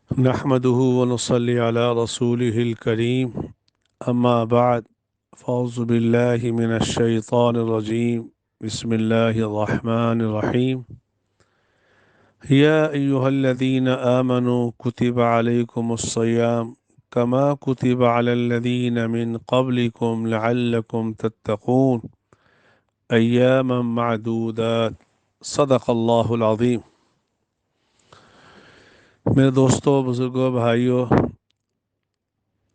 نحمده ونصلي على رسوله الكريم أما بعد فأعوذ بالله من الشيطان الرجيم بسم الله الرحمن الرحيم يا أيها الذين آمنوا كتب عليكم الصيام كما كتب على الذين من قبلكم لعلكم تتقون أياما معدودات صدق الله العظيم۔ میرے دوستوں، بزرگوں، بھائیوں،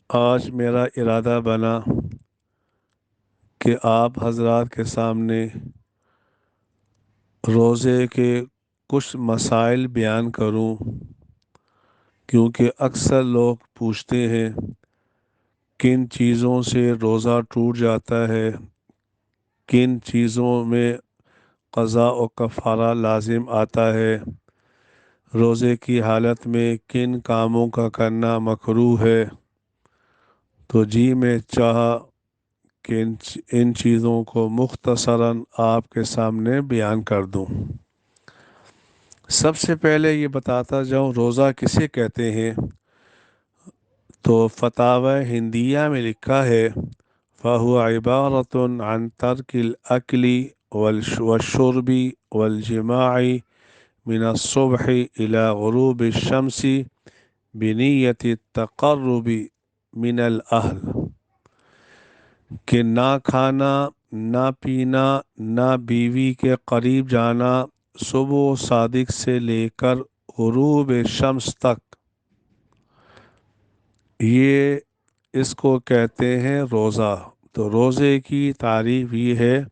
آج میرا ارادہ بنا کہ آپ حضرات کے سامنے روزے کے کچھ مسائل بیان کروں، کیونکہ اکثر لوگ پوچھتے ہیں کن چیزوں سے روزہ ٹوٹ جاتا ہے، کن چیزوں میں قضا و کفارہ لازم آتا ہے، روزے کی حالت میں کن کاموں کا کرنا مکروہ ہے۔ تو میں چاہا کہ ان چیزوں کو مختصراً آپ کے سامنے بیان کر دوں۔ سب سے پہلے یہ بتاتا جاؤں روزہ کسے کہتے ہیں، تو فتاوی ہندیہ میں لکھا ہے فَهُوَ عِبَارَةٌ عَنْ تَرْكِ الْأَكْلِ وَالشُّرْبِ وَالْجِمَاعِ مِنَ الصُّبْحِ إِلَى غُرُوبِ الشَّمْسِ بِنِيَّةِ التَّقَرُّبِ مِنَ الْأَهْلِ، کہ نہ کھانا، نہ پینا، نہ بیوی کے قریب جانا صبح صادق سے لے کر غروب شمس تک، یہ اس کو کہتے ہیں روزہ۔ تو روزے کی تعریف یہ ہے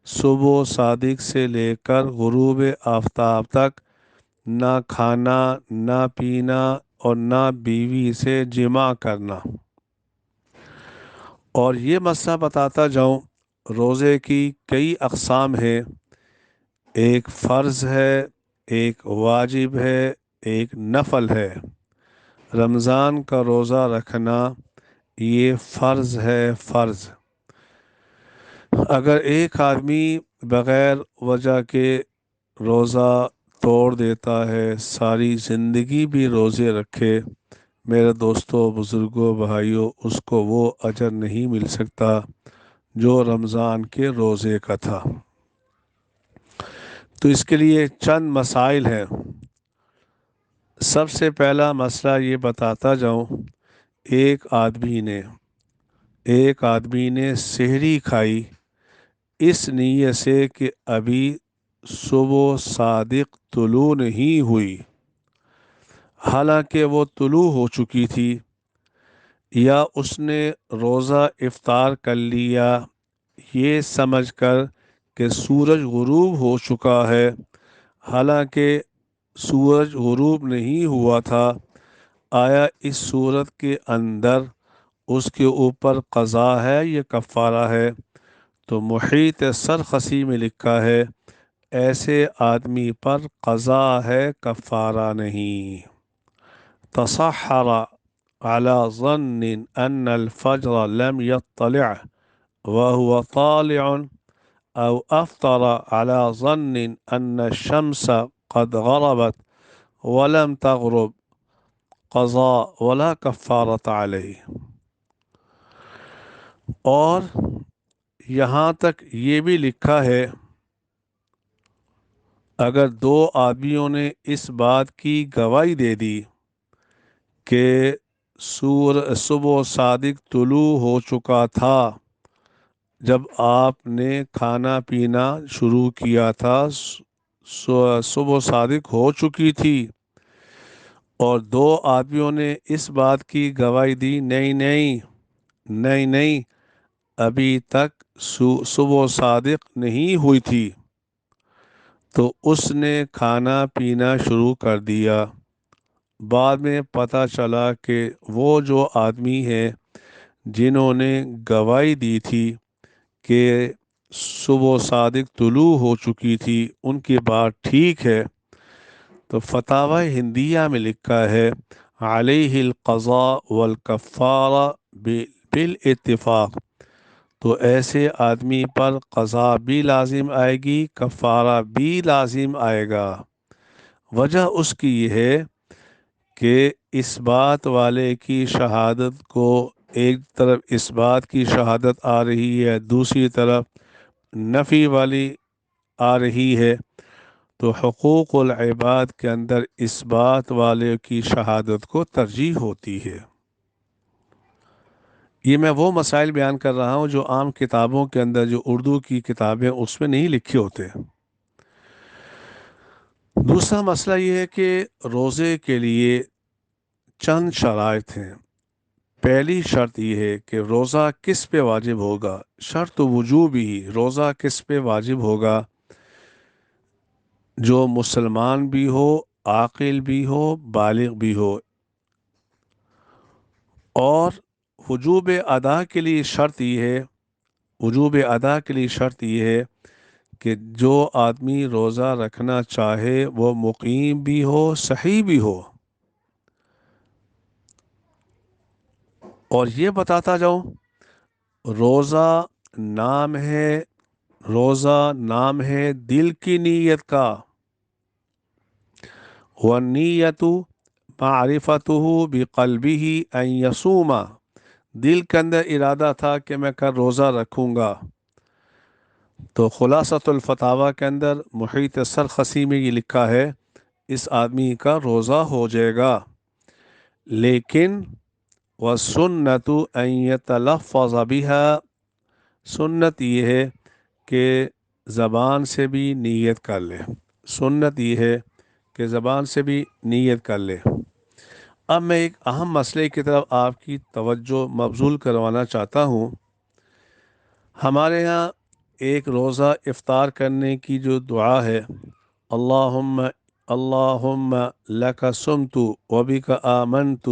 صبح صادق سے لے کر غروب آفتاب تک نہ کھانا، نہ پینا اور نہ بیوی سے جماع کرنا۔ اور یہ مسئلہ بتاتا جاؤں، روزے کی کئی اقسام ہیں، ایک فرض ہے، ایک واجب ہے، ایک نفل ہے۔ رمضان کا روزہ رکھنا یہ فرض ہے، فرض۔ اگر ایک آدمی بغیر وجہ کے روزہ توڑ دیتا ہے، ساری زندگی بھی روزے رکھے، میرے دوستوں، بزرگوں، بھائیوں، اس کو وہ اجر نہیں مل سکتا جو رمضان کے روزے کا تھا۔ تو اس کے لیے چند مسائل ہیں۔ سب سے پہلا مسئلہ یہ بتاتا جاؤں، ایک آدمی نے سحری کھائی اس نیت سے کہ ابھی صبح صادق طلوع نہیں ہوئی، حالانکہ وہ طلوع ہو چکی تھی، یا اس نے روزہ افطار کر لیا یہ سمجھ کر کہ سورج غروب ہو چکا ہے، حالانکہ سورج غروب نہیں ہوا تھا۔ آیا اس صورت کے اندر اس کے اوپر قضا ہے یا کفارہ ہے؟ تو محیط سرخسی میں لکھا ہے ایسے آدمی پر قضا ہے، کفارہ نہیں۔ تصحر على ظن ان الفجر لم يطلع وهو طالع او افطر على ظن ان الشمس قد غربت ولم تغرب قضاء ولا کفارۃ علیہ۔ اور یہاں تک یہ بھی لکھا ہے اگر دو آدمیوں نے اس بات کی گواہی دے دی کہ صبح صادق طلوع ہو چکا تھا جب آپ نے کھانا پینا شروع کیا تھا، صبح صادق ہو چکی تھی، اور دو آدمیوں نے اس بات کی گواہی دی نہیں ابھی تک صبح صادق نہیں ہوئی تھی، تو اس نے کھانا پینا شروع کر دیا۔ بعد میں پتہ چلا کہ وہ جو آدمی ہیں جنہوں نے گواہی دی تھی کہ صبح صادق طلوع ہو چکی تھی، ان کی بات ٹھیک ہے، تو فتاوی ہندیہ میں لکھا ہے علیہ القضاء والکفارہ بالاتفاق، تو ایسے آدمی پر قضا بھی لازم آئے گی، کفارہ بھی لازم آئے گا۔ وجہ اس کی یہ ہے کہ اس بات والے کی شہادت کو، ایک طرف اس بات کی شہادت آ رہی ہے، دوسری طرف نفی والی آ رہی ہے، تو حقوق العباد کے اندر اس بات والے کی شہادت کو ترجیح ہوتی ہے۔ یہ میں وہ مسائل بیان کر رہا ہوں جو عام کتابوں کے اندر، جو اردو کی کتابیں اس میں نہیں لکھے ہوتے۔ دوسرا مسئلہ یہ ہے کہ روزے کے لیے چند شرائط ہیں۔ پہلی شرط یہ ہے کہ روزہ کس پہ واجب ہوگا، شرط وجوبی، روزہ کس پہ واجب ہوگا؟ جو مسلمان بھی ہو، عاقل بھی ہو، بالغ بھی ہو۔ اور وجوب ادا کے لیے شرط یہ ہے، وجوب ادا کے لیے شرط یہ ہے کہ جو آدمی روزہ رکھنا چاہے وہ مقیم بھی ہو، صحیح بھی ہو۔ اور یہ بتاتا جاؤں، روزہ نام ہے، روزہ نام ہے دل کی نیت کا، وَالنِّيَّةُ مَعْرِفَتُهُ بِقَلْبِهِ أَن يَصُومَ، دل کے اندر ارادہ تھا کہ میں کل روزہ رکھوں گا۔ تو خلاصۃ الفتاویٰ کے اندر محیط سرخسی میں یہ لکھا ہے اس آدمی کا روزہ ہو جائے گا، لیکن وَالسُنَّةُ أَن يَتَلَفَّظَ بِهَا، سنت یہ ہے کہ زبان سے بھی نیت کر لے، سنت یہ ہے کہ زبان سے بھی نیت کر لے۔ اب میں ایک اہم مسئلے کی طرف آپ کی توجہ مبذول کروانا چاہتا ہوں۔ ہمارے ہاں ایک روزہ افطار کرنے کی جو دعا ہے، اللہم اللہم لک صمت وبک آمنت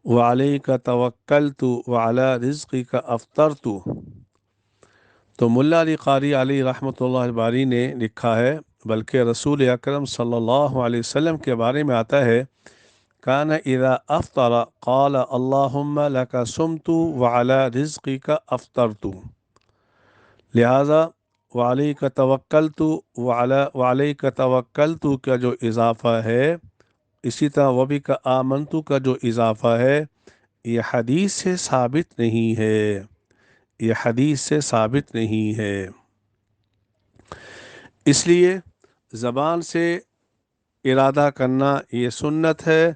وعلیک توکلت وعلی رزقک افطرت، تو ملا علی قاری علی رحمۃ اللہ الباری نے لکھا ہے، بلکہ رسول اکرم صلی اللہ علیہ وسلم کے بارے میں آتا ہے، کان اذا افطر قال اللہم لک صمت وعلی رزقک افطرت، لہذا وعلیک توکلت وعلیک توکلت کا جو اضافہ ہے، اسی طرح وبک آمنت کا جو اضافہ ہے، یہ حدیث سے ثابت نہیں ہے، یہ حدیث سے ثابت نہیں ہے۔ اس لیے زبان سے ارادہ کرنا یہ سنت ہے،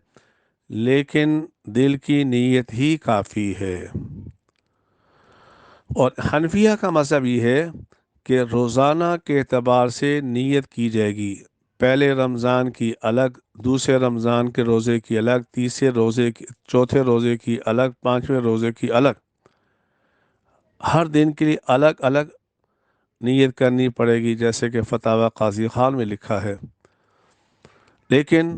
لیکن دل کی نیت ہی کافی ہے۔ اور حنفیہ کا مذہب یہ ہے کہ روزانہ کے اعتبار سے نیت کی جائے گی، پہلے رمضان کی الگ، دوسرے رمضان کے روزے کی الگ، تیسرے روزے کی، چوتھے روزے کی الگ، پانچویں روزے کی الگ، ہر دن کے لیے الگ الگ نیت کرنی پڑے گی، جیسے کہ فتاوی قاضی خان میں لکھا ہے۔ لیکن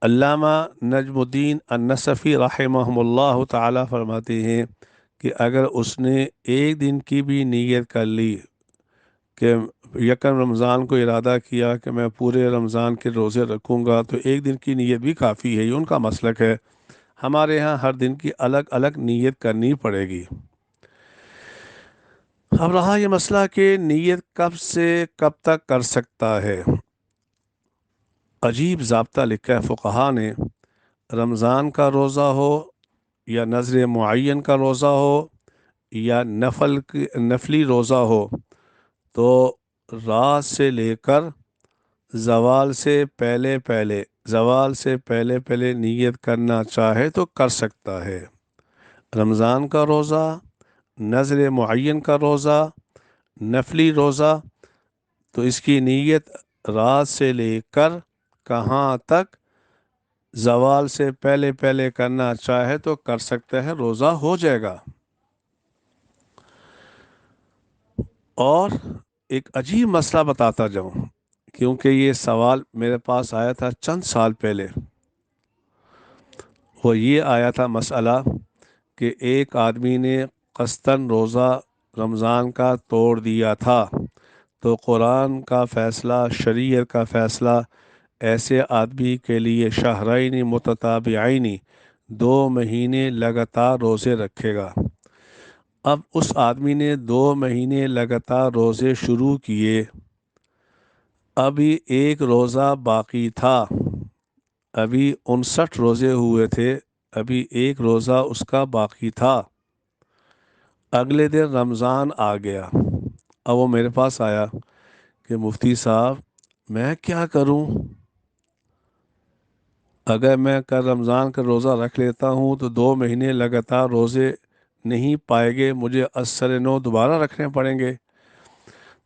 علامہ نجم الدین النصفی رحمہ اللہ تعالی فرماتے ہیں کہ اگر اس نے ایک دن کی بھی نیت کر لی، کہ یکم رمضان کو ارادہ کیا کہ میں پورے رمضان کے روزے رکھوں گا، تو ایک دن کی نیت بھی کافی ہے، یہ ان کا مسلک ہے۔ ہمارے ہاں ہر دن کی الگ الگ نیت کرنی پڑے گی۔ اب رہا یہ مسئلہ کہ نیت کب سے کب تک کر سکتا ہے، عجیب ضابطہ لکھا ہے فقہا نے، رمضان کا روزہ ہو یا نذر معین کا روزہ ہو یا نفلی روزہ ہو، تو رات سے لے کر زوال سے پہلے پہلے نیت کرنا چاہے تو کر سکتا ہے۔ رمضان کا روزہ، نذر معین کا روزہ، نفلی روزہ، تو اس کی نیت رات سے لے کر کہاں تک، زوال سے پہلے پہلے کرنا چاہے تو کر سکتا ہے، روزہ ہو جائے گا۔ اور ایک عجیب مسئلہ بتاتا جاؤں، کیونکہ یہ سوال میرے پاس آیا تھا چند سال پہلے، وہ یہ آیا تھا مسئلہ کہ ایک آدمی نے قصداً روزہ رمضان کا توڑ دیا تھا، تو قرآن کا فیصلہ، شریعت کا فیصلہ ایسے آدمی کے لیے شہرین متتابعین، 2 مہینے لگاتار روزے رکھے گا۔ اب اس آدمی نے 2 مہینے لگاتار روزے شروع کیے، ابھی ایک روزہ باقی تھا، ابھی 59 روزے ہوئے تھے، ابھی ایک روزہ اس کا باقی تھا۔ اگلے دن رمضان آ گیا، اب وہ میرے پاس آیا کہ مفتی صاحب میں کیا کروں؟ اگر میں کل رمضان کا روزہ رکھ لیتا ہوں تو 2 مہینے لگاتار روزے نہیں پائے گے، مجھے اثر نو دوبارہ رکھنے پڑیں گے۔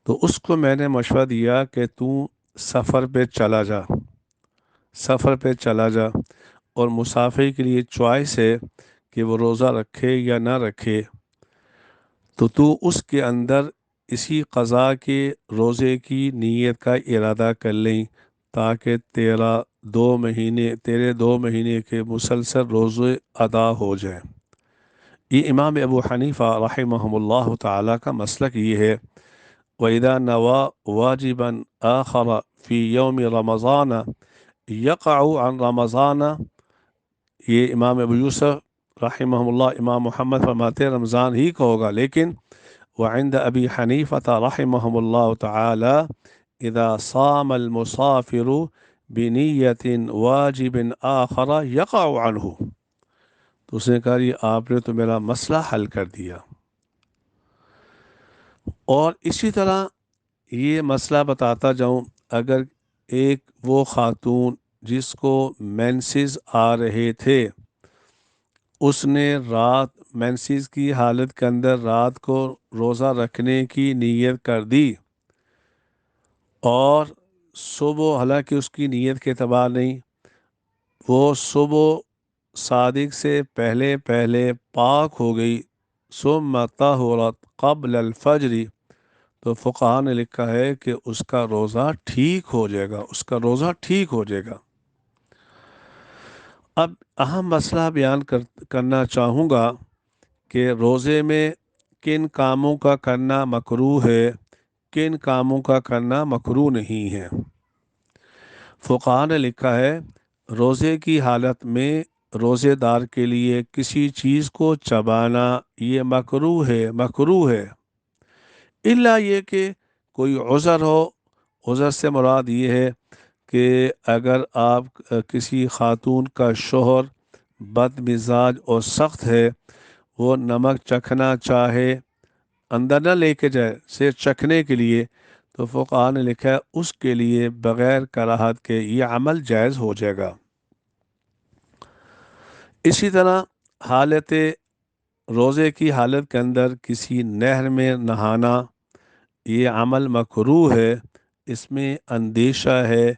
تو اس کو میں نے مشورہ دیا کہ تو سفر پہ چلا جا، سفر پہ چلا جا، اور مسافر کے لیے چوائس ہے کہ وہ روزہ رکھے یا نہ رکھے، تو اس کے اندر اسی قضا کے روزے کی نیت کا ارادہ کر لیں، تاکہ تیرے 2 مہینے کے مسلسل روزے ادا ہو جائیں۔ یہ امام ابو حنیفہ رحمہ اللہ تعالی کا مسلک یہ ہے۔ وَإِذَا نَوَى وَاجِبًا آخَرَ فِي يَوْمِ رَمَضَانَ يَقَعُ عَنْ رَمَضَانَ، یہ امام ابو یوسف رحمہ اللہ امام محمد فرماتے ہیں رمضان ہی کا ہوگا، لیکن وعند ابی حنیفہ رحمہ اللہ تعالی اذا صام المسافر بنیت واجب آخر یقع عنہ، تو اس نے کہا یہ آپ نے تو میرا مسئلہ حل کر دیا۔ اور اسی طرح یہ مسئلہ بتاتا جاؤں، اگر ایک وہ خاتون جس کو مینسز آ رہے تھے، اس نے رات مینسز کی حالت کے اندر رات کو روزہ رکھنے کی نیت کر دی، اور صبح حالانکہ اس کی نیت کے اعتبار نہیں، وہ صبح صادق سے پہلے پہلے پاک ہو گئی، ثم طہرت قبل الفجر، تو فقہاء نے لکھا ہے کہ اس کا روزہ ٹھیک ہو جائے گا، اس کا روزہ ٹھیک ہو جائے گا۔ اب اہم مسئلہ بیان کرنا چاہوں گا کہ روزے میں کن کاموں کا کرنا مکروہ ہے، کن کاموں کا کرنا مکروہ نہیں ہے۔ فقہاء نے لکھا ہے روزے کی حالت میں روزے دار کے لیے کسی چیز کو چبانا یہ مکروہ ہے، الا یہ کہ کوئی عذر ہو۔ عذر سے مراد یہ ہے کہ اگر آپ کسی خاتون کا شوہر بد مزاج اور سخت ہے، وہ نمک چکھنا چاہے، اندر نہ لے کے جائے، صرف چکھنے کے لیے، تو فقہاء نے لکھا ہے اس کے لیے بغیر کراہت کے یہ عمل جائز ہو جائے گا۔ اسی طرح حالت روزے کی حالت کے اندر کسی نہر میں نہانا یہ عمل مکروہ ہے، اس میں اندیشہ ہے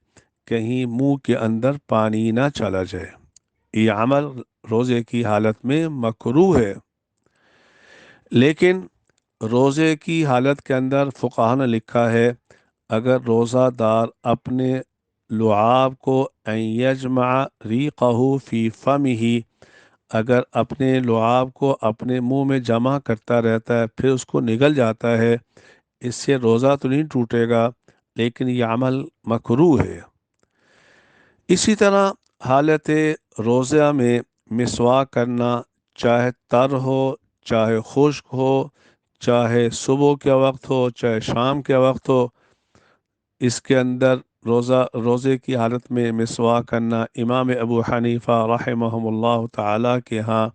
کہیں منہ کے اندر پانی نہ چلا جائے، یہ عمل روزے کی حالت میں مکروہ ہے۔ لیکن روزے کی حالت کے اندر فقہاء نے لکھا ہے اگر روزہ دار اپنے لعاب کو ان یجمع ریقہ فی فمہ، اگر اپنے لعاب کو اپنے منہ میں جمع کرتا رہتا ہے پھر اس کو نگل جاتا ہے، اس سے روزہ تو نہیں ٹوٹے گا لیکن یہ عمل مکروہ ہے۔ اسی طرح حالت روزہ میں مسواک کرنا، چاہے تر ہو چاہے خشک ہو، چاہے صبح کے وقت ہو چاہے شام کے وقت ہو، اس کے اندر روزے کی حالت میں مسواک کرنا امام ابو حنیفہ رحمہ اللہ تعالی کے ہاں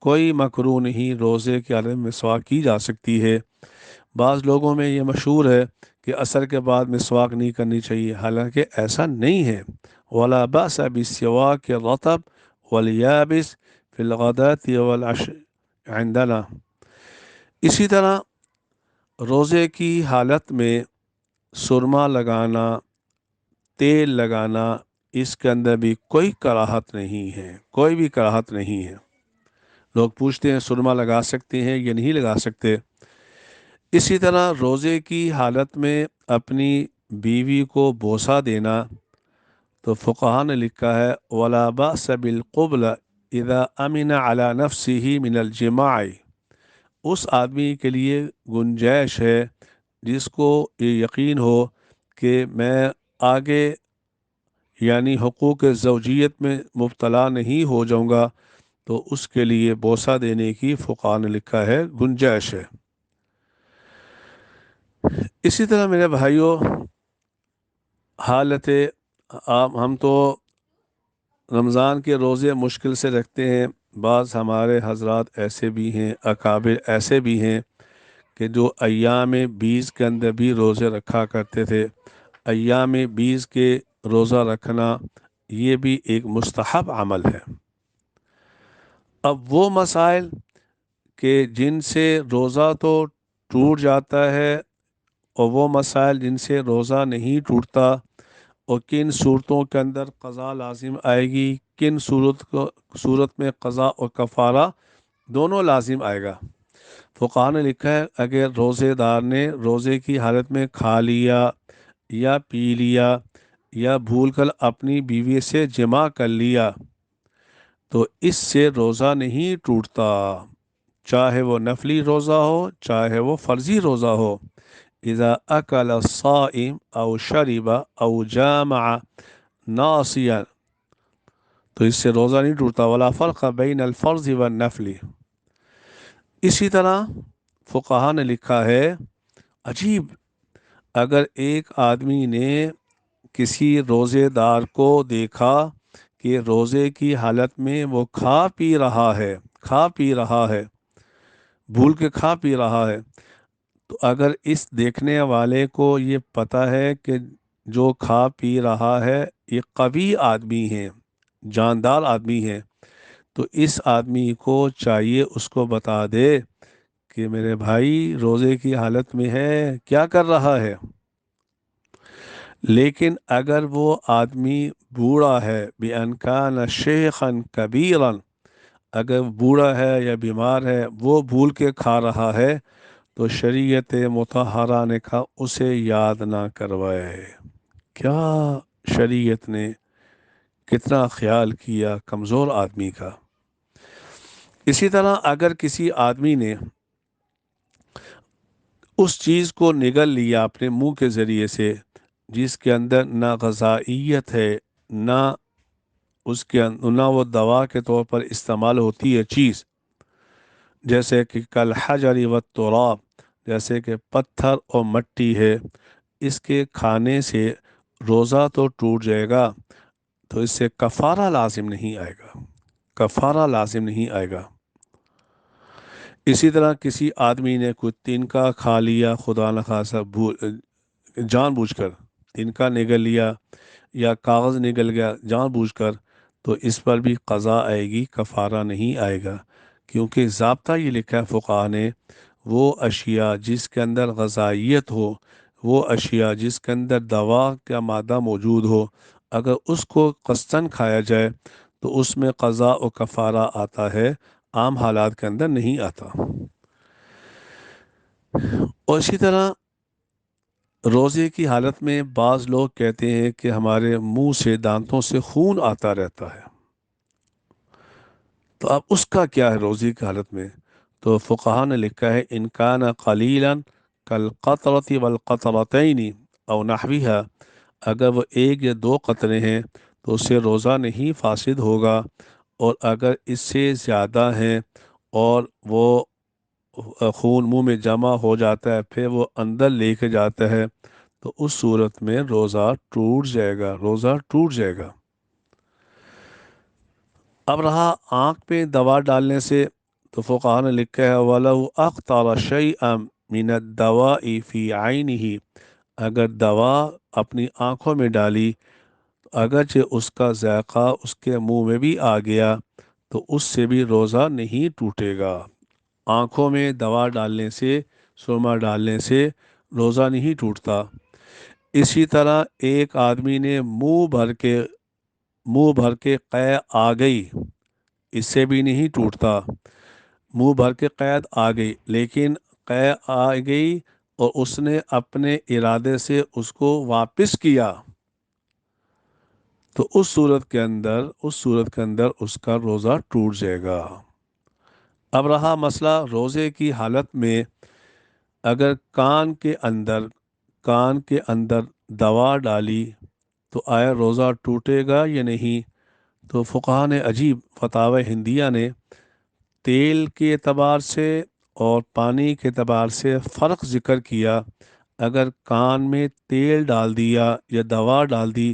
کوئی مکروہ نہیں، روزے کی حالت میں مسواک کی جا سکتی ہے۔ بعض لوگوں میں یہ مشہور ہے کہ عصر کے بعد مسواک نہیں کرنی چاہیے، حالانکہ ایسا نہیں ہے۔ ولا بأس بالسواک الرطب والیابس فی الغداة والعشاء عندنا۔ اسی طرح روزے کی حالت میں سرما لگانا، تیل لگانا، اس کے اندر بھی کوئی کراہت نہیں ہے، کوئی بھی کراہت نہیں ہے۔ لوگ پوچھتے ہیں سرما لگا سکتے ہیں یا نہیں لگا سکتے۔ اسی طرح روزے کی حالت میں اپنی بیوی کو بوسہ دینا، تو فقہاء نے لکھا ہے ولا بأس بالقبل اذا امن على نفسه من الجماع، اس آدمی کے لیے گنجائش ہے جس کو یہ یقین ہو کہ میں آگے یعنی حقوق زوجیت میں مبتلا نہیں ہو جاؤں گا، تو اس کے لیے بوسہ دینے کی فقہاء نے لکھا ہے گنجائش ہے۔ اسی طرح میرے بھائیوں، حالت ہم تو رمضان کے روزے مشکل سے رکھتے ہیں۔ بعض ہمارے حضرات ایسے بھی ہیں، اکابر ایسے بھی ہیں کہ جو ایام 20 کے اندر بھی روزے رکھا کرتے تھے۔ ایام 20 کے روزہ رکھنا یہ بھی ایک مستحب عمل ہے۔ اب وہ مسائل کہ جن سے روزہ تو ٹوٹ جاتا ہے، اور وہ مسائل جن سے روزہ نہیں ٹوٹتا، اور کن صورتوں کے اندر قضا لازم آئے گی، کن صورت میں قضا اور کفارہ دونوں لازم آئے گا۔ فقہا نے لکھا ہے اگر روزے دار نے روزے کی حالت میں کھا لیا یا پی لیا یا بھول کر اپنی بیوی سے جمع کر لیا تو اس سے روزہ نہیں ٹوٹتا، چاہے وہ نفلی روزہ ہو چاہے وہ فرضی روزہ ہو۔ اذا اکل الصائم او شرب او جامع ناصیا، تو اس سے روزہ نہیں ٹوٹتا۔ ولا فرق بین الفرض والنفل۔ اسی طرح فقہا نے لکھا ہے عجیب، اگر ایک آدمی نے کسی روزے دار کو دیکھا کہ روزے کی حالت میں وہ کھا پی رہا ہے، بھول کے کھا پی رہا ہے، تو اگر اس دیکھنے والے کو یہ پتہ ہے کہ جو کھا پی رہا ہے یہ قوی آدمی ہے، جاندار آدمی ہے، تو اس آدمی کو چاہیے اس کو بتا دے کہ میرے بھائی روزے کی حالت میں ہے، کیا کر رہا ہے۔ لیکن اگر وہ آدمی بوڑھا ہے، بِأَنْ كَانَ شَيْخًا كَبِيرًا، اگر بوڑھا ہے یا بیمار ہے، وہ بھول کے کھا رہا ہے، تو شریعت مطہرہ نے کہا اسے یاد نہ کروائے۔ کیا شریعت نے کتنا خیال کیا کمزور آدمی کا۔ اسی طرح اگر کسی آدمی نے اس چیز کو نگل لیا اپنے منہ کے ذریعے سے جس کے اندر نہ غذائیت ہے، نہ نہ وہ دوا کے طور پر استعمال ہوتی ہے چیز، جیسے کہ کالحجر والتراب، جیسے کہ پتھر اور مٹی ہے، اس کے کھانے سے روزہ تو ٹوٹ جائے گا، تو اس سے کفارہ لازم نہیں آئے گا، کفارہ لازم نہیں آئے گا۔ اسی طرح کسی آدمی نے کوئی تنکا کھا لیا، خدا نخواستہ جان بوجھ کر تنکا نگل لیا یا کاغذ نگل گیا جان بوجھ کر، تو اس پر بھی قضا آئے گی، کفارہ نہیں آئے گا، کیونکہ ضابطہ یہ لکھا ہے فقہا نے، وہ اشیاء جس کے اندر غذائیت ہو، وہ اشیاء جس کے اندر دوا کا مادہ موجود ہو، اگر اس کو قصداً کھایا جائے تو اس میں قضا و کفارہ آتا ہے، عام حالات کے اندر نہیں آتا۔ اور اسی طرح روزے کی حالت میں بعض لوگ کہتے ہیں کہ ہمارے منہ سے دانتوں سے خون آتا رہتا ہے، تو اب اس کا کیا ہے روزے کی حالت میں؟ تو فقہا نے لکھا ہے ان کان قلیلا کالقطرۃ والقطرتین او نحوها، اگر وہ ایک یا دو قطرے ہیں تو اس سے روزہ نہیں فاسد ہوگا، اور اگر اس سے زیادہ ہیں اور وہ خون منہ میں جمع ہو جاتا ہے پھر وہ اندر لے کے جاتا ہے، تو اس صورت میں روزہ ٹوٹ جائے گا، روزہ ٹوٹ جائے گا۔ اب رہا آنکھ پہ دوا ڈالنے سے، تو فقہا نے لکھا ہے وَلَوْ أَقْطَرَ شَيْئًا مِنَ الدَّوَاءِ فِي عَيْنِهِ، اگر دوا اپنی آنکھوں میں ڈالی، اگرچہ اس کا ذائقہ اس کے منہ میں بھی آ گیا تو اس سے بھی روزہ نہیں ٹوٹے گا۔ آنکھوں میں دوا ڈالنے سے، سرما ڈالنے سے روزہ نہیں ٹوٹتا۔ اسی طرح ایک آدمی نے منہ بھر کے قے آ گئی، اس سے بھی نہیں ٹوٹتا۔ منہ بھر کے قید آ گئی، لیکن قے آ گئی اور اس نے اپنے ارادے سے اس کو واپس کیا، تو اس صورت کے اندر اس کا روزہ ٹوٹ جائے گا۔ اب رہا مسئلہ روزے کی حالت میں اگر کان کے اندر دوا ڈالی تو آیا روزہ ٹوٹے گا یا نہیں؟ تو فقہا نے عجیب فتاوی ہندیہ نے تیل کے اعتبار سے اور پانی کے اعتبار سے فرق ذکر کیا۔ اگر کان میں تیل ڈال دیا یا دوا ڈال دی،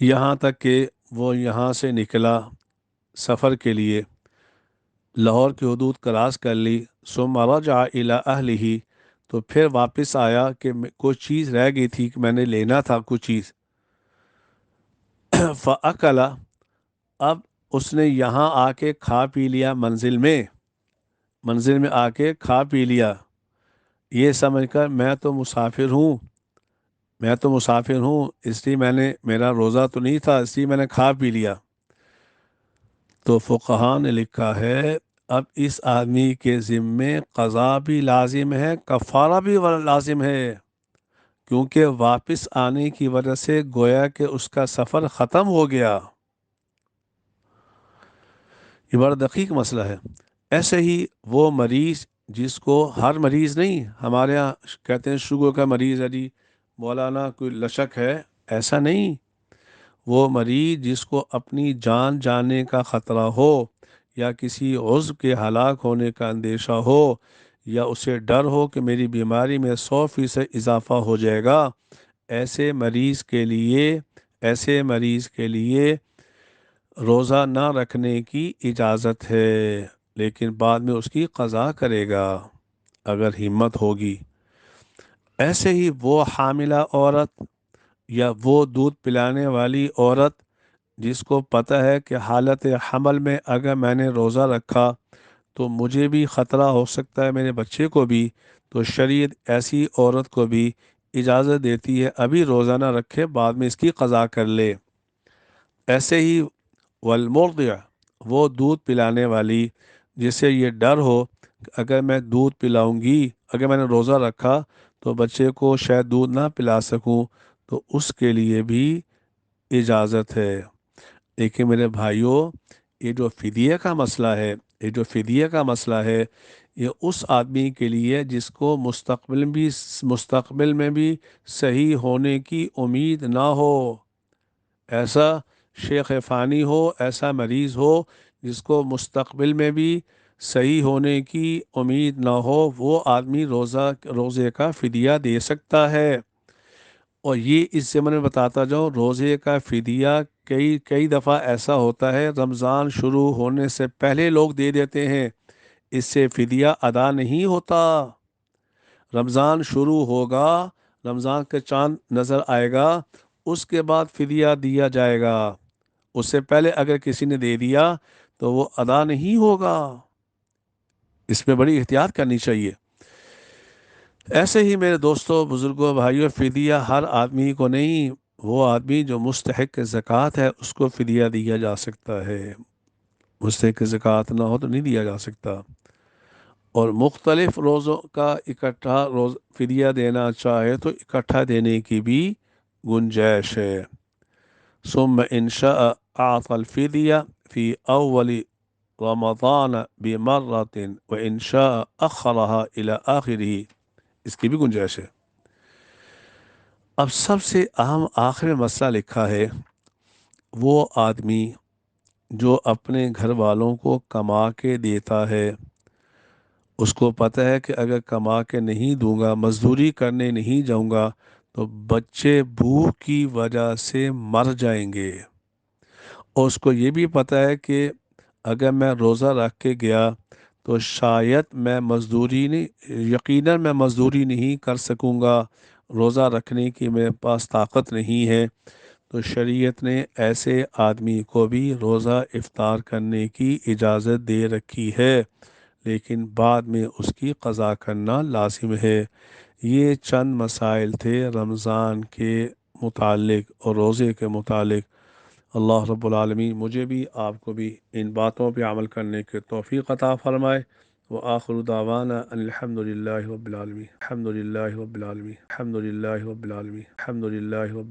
یہاں تک کہ وہ یہاں سے نکلا سفر کے لیے، لاہور کی حدود کراس کر لی، ثم رجع الی اہلہ، تو پھر واپس آیا کہ کچھ چیز رہ گئی تھی کہ میں نے لینا تھا کچھ چیز، فاکل، اب اس نے یہاں آ کے کھا پی لیا، منزل میں آ کے کھا پی لیا، یہ سمجھ کر میں تو مسافر ہوں اس لیے میرا روزہ تو نہیں تھا، اس لیے میں نے کھا پی لیا۔ تو فقہا نے لکھا ہے اب اس آدمی کے ذمے قضا بھی لازم ہے، کفارہ بھی لازم ہے، کیونکہ واپس آنے کی وجہ سے گویا کہ اس کا سفر ختم ہو گیا۔ یہ بڑا دقیق مسئلہ ہے۔ ایسے ہی وہ مریض جس کو، ہر مریض نہیں، ہمارے ہاں کہتے ہیں شوگر کا مریض ہے جی مولانا کوئی لشک ہے، ایسا نہیں، وہ مریض جس کو اپنی جان جانے کا خطرہ ہو، یا کسی عضو کے ہلاک ہونے کا اندیشہ ہو، یا اسے ڈر ہو کہ میری بیماری میں 100% اضافہ ہو جائے گا، ایسے مریض کے لیے روزہ نہ رکھنے کی اجازت ہے، لیکن بعد میں اس کی قضا کرے گا اگر ہمت ہوگی۔ ایسے ہی وہ حاملہ عورت یا وہ دودھ پلانے والی عورت جس کو پتہ ہے کہ حالت حمل میں اگر میں نے روزہ رکھا تو مجھے بھی خطرہ ہو سکتا ہے، میرے بچے کو بھی، تو شریعت ایسی عورت کو بھی اجازت دیتی ہے ابھی روزہ نہ رکھے، بعد میں اس کی قضا کر لے۔ ایسے ہی والمرضع، وہ دودھ پلانے والی جسے یہ ڈر ہو کہ اگر میں دودھ پلاؤں گی، اگر میں نے روزہ رکھا تو بچے کو شاید دودھ نہ پلا سکوں، تو اس کے لیے بھی اجازت ہے۔ لیکن میرے بھائیوں، یہ جو فدیہ کا مسئلہ ہے، یہ اس آدمی کے لیے جس کو مستقبل میں بھی صحیح ہونے کی امید نہ ہو، ایسا شیخ فانی ہو، ایسا مریض ہو جس کو مستقبل میں بھی صحیح ہونے کی امید نہ ہو، وہ آدمی روزے کا فدیہ دے سکتا ہے۔ اور یہ اس سے میں بتاتا جاؤں، روزے کا فدیہ کئی دفعہ ایسا ہوتا ہے رمضان شروع ہونے سے پہلے لوگ دے دیتے ہیں، اس سے فدیہ ادا نہیں ہوتا۔ رمضان شروع ہوگا، رمضان کا چاند نظر آئے گا، اس کے بعد فدیہ دیا جائے گا، اس سے پہلے اگر کسی نے دے دیا تو وہ ادا نہیں ہوگا، اس میں بڑی احتیاط کرنی چاہیے۔ ایسے ہی میرے دوستوں، بزرگوں، بھائیوں، فدیہ ہر آدمی کو نہیں، وہ آدمی جو مستحق زکوٰۃ ہے اس کو فدیہ دیا جا سکتا ہے، مستحق زکوٰۃ نہ ہو تو نہیں دیا جا سکتا۔ اور مختلف روزوں کا اکٹھا فدیہ دینا چاہے تو اکٹھا دینے کی بھی گنجائش ہے۔ ثم ان شاء اعطى الفدیہ فی اول رمضان بمرۃ وان شاء اخرها الى آخرہ، اس کی بھی گنجائش ہے۔ اب سب سے اہم آخر مسئلہ لکھا ہے، وہ آدمی جو اپنے گھر والوں کو کما کے دیتا ہے، اس کو پتہ ہے کہ اگر کما کے نہیں دوں گا، مزدوری کرنے نہیں جاؤں گا تو بچے بھوک کی وجہ سے مر جائیں گے، اور اس کو یہ بھی پتہ ہے کہ اگر میں روزہ رکھ کے گیا تو شاید میں مزدوری نہیں، یقیناً میں مزدوری نہیں کر سکوں گا، روزہ رکھنے کی میرے پاس طاقت نہیں ہے، تو شریعت نے ایسے آدمی کو بھی روزہ افطار کرنے کی اجازت دے رکھی ہے، لیکن بعد میں اس کی قضا کرنا لازم ہے۔ یہ چند مسائل تھے رمضان کے متعلق اور روزے کے متعلق۔ اللہ رب العالمین مجھے بھی آپ کو بھی ان باتوں پہ عمل کرنے کے توفیق عطا فرمائے۔ وآخر دعوانا ان الحمد للہ رب العالمین، الحمد للہ رب العالمین، الحمد للہ رب العالمین، الحمد للہ رب العالمین۔